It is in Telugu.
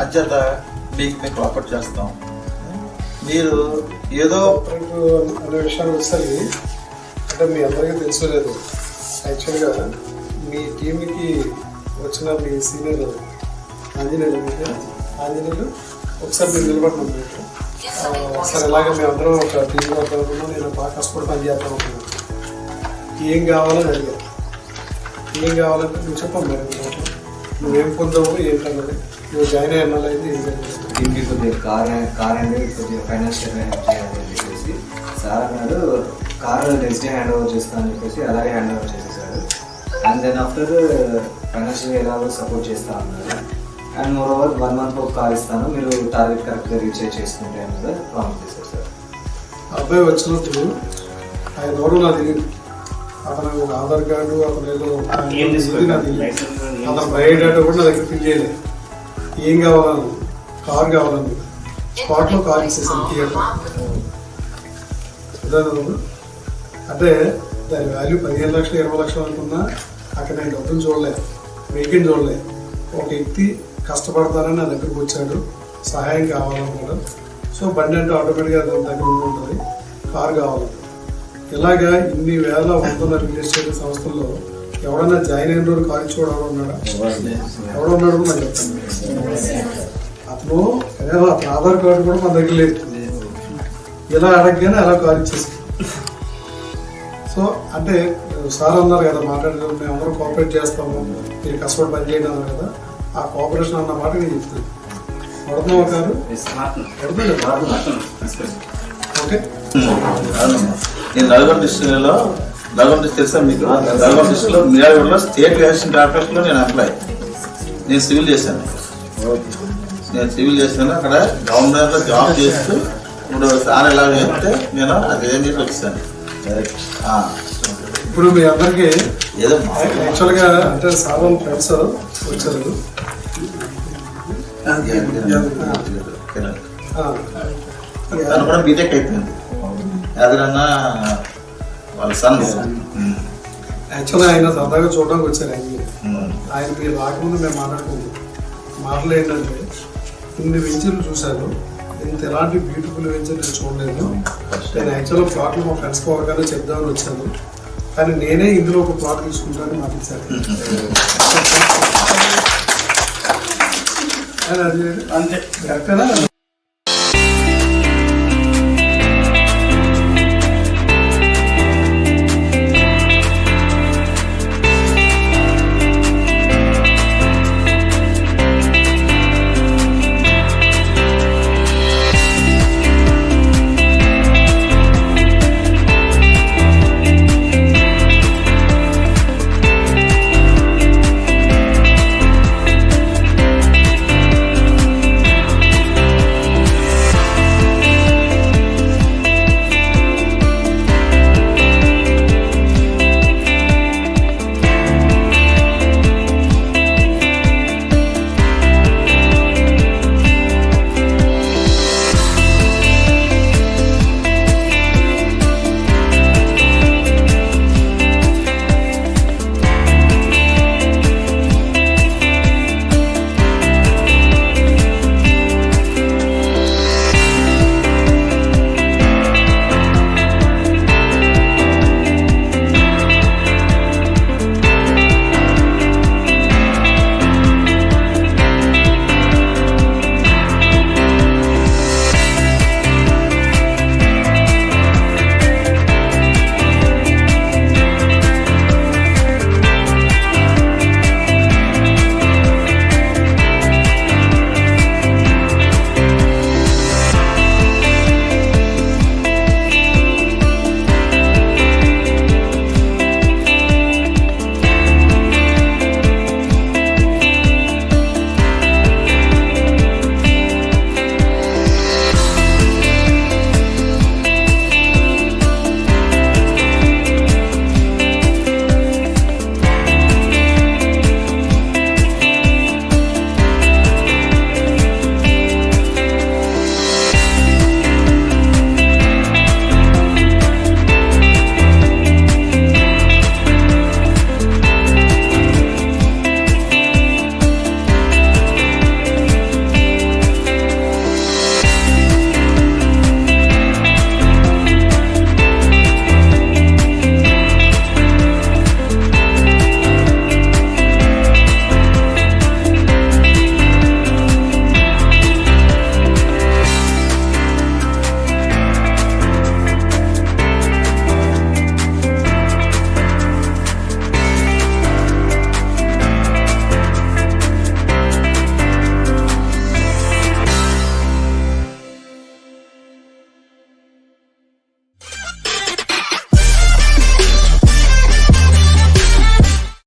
అంచేత మీకు మేము కోఆపరేట్ చేస్తాం. మీరు ఏదో అనే విషయానికి వచ్చేసరికి అంటే మీ అందరికీ తెలుసుకోలేదు. యాక్చువల్గా మీ టీంకి వచ్చిన మీ సీనియర్ ఆంజనేయులు ఒకసారి మీరు నిలబడినాం. ఒకసారి ఇలాగే మేము అందరం ఒక టీంగా అనుకున్నాం. నేను బాగా కష్టపడి పని చేద్దాం అనుకున్నాను. ఏం కావాలని అడిగాను. ఏం కావాలంటే నువ్వు చెప్పమ్మా, నువ్వేం పొందావు ఏంటన్నది, నువ్వు జాయిన్ అయ్యి అన్నది ఏం జరిగింది. టీంకి కొద్దిగా కార్ అండి కొద్దిగా ఫైనాన్షియల్గా హెల్ప్ చేయాలని చెప్పేసి సార్ అన్నారు. Car next day hand over చేస్తానని చెప్పేసి అలాగే హ్యాండ్ ఓవర్ చేసేసారు. అండ్ దెన్ ఆఫ్టర్ ఫైనాన్షియల్గా ఎలాగో సపోర్ట్ చేస్తా అన్నారు. అండ్ మోర్ ఓవర్ 1 month ఒక కార్ ఇస్తాను, మీరు టార్గెట్ కరెక్ట్గా రీచ్ చేసుకుంటే అన్నది ప్రామిస్ చేశారు సార్. అబ్బాయి వచ్చినప్పుడు ఆయన ఎవరు నాకు తెలియదు. అతను ఆధార్ కార్డు అతను ఏదో అతను బయోడేటా కూడా నా దగ్గర ఫిల్ చేయలేదు. ఏం కావాలని, కార్ కావాలని స్పాట్లో కార్ ఇచ్చేసాను థియేటర్. అంటే దాని వాల్యూ 15 లక్షలు 20 లక్షలు అనుకున్నా అక్కడ నేను డబ్బులు చూడలేదు, వెహికల్ చూడలేదు. ఒక వ్యక్తి కష్టపడతానని నా దగ్గరకు వచ్చాడు, సహాయం కావాలన్నాడు. సో బండి అంటే ఆటోమేటిక్గా దాని దగ్గర ఉంటుంది, కారు కావాలి. ఇలాగా ఇన్ని వేల వందల రియల్ ఎస్టేట్ సంస్థల్లో ఎవడన్నా జాయిన్ అయిన రోజు కారు ఇచ్చి ఉన్నాడా? ఎవడున్నాడు నాకు చెప్తాను. అతను అతను ఆధార్ కార్డు కూడా మన దగ్గర లేదు. ఇలా అడగగానే అలా కారు ఇచ్చేసి. సో అంటే సార్ అన్నారు కదా, మాట్లాడలేదు, మేము అందరం కోఆపరేట్ చేస్తాము, మీరు కష్టపడి పని చేయడం అన్నారు కదా, ఆ కోఆపరేషన్ అన్న మాట నేను చెప్తున్నాను. పడుతున్నావా కారు? ఓకే. నేను నల్గొండ డిస్ట్రిక్ట్ తెలుసా మీకు? నల్గొండ డిస్ట్రిక్ట్లో మియాగూడలో స్టేట్ అసిస్టెంట్ ఆఫీస్లో నేను అప్లై. నేను సివిల్ చేశాను. అక్కడ గవర్నమెంట్లో జాబ్ చేస్తూ ఇప్పుడు సార్ ఎలా చెప్తే నేను అదేం చేసి వచ్చాను. ఇప్పుడు మీ అందరికి ఏదో యాక్చువల్గా అంటే సార్ ఫ్రెండ్స్ వచ్చారు. తను కూడా బీటెక్ అయిపోయింది. అదన్నా వాళ్ళ సన్. యాక్చువల్గా ఆయన సరదాగా చూడడానికి వచ్చారు. ఆయన మీరు రాకముందు మేము మాట్లాడుకుంటాం. మాటలు ఏంటంటే ఇన్ని వెంచర్లు చూశాను, ఇంత ఎలాంటి బ్యూటిఫుల్ వెంచర్ నేను చూడలేదు. నేను యాక్చువల్గా ప్లాట్లు మా ఫ్రెండ్స్ కోరగానే చెప్దామని వచ్చాను, కానీ నేనే ఇందులో ఒక ప్లాట్ తీసుకుంటానని మాట్లాడాను. అది కరెక్టేనా?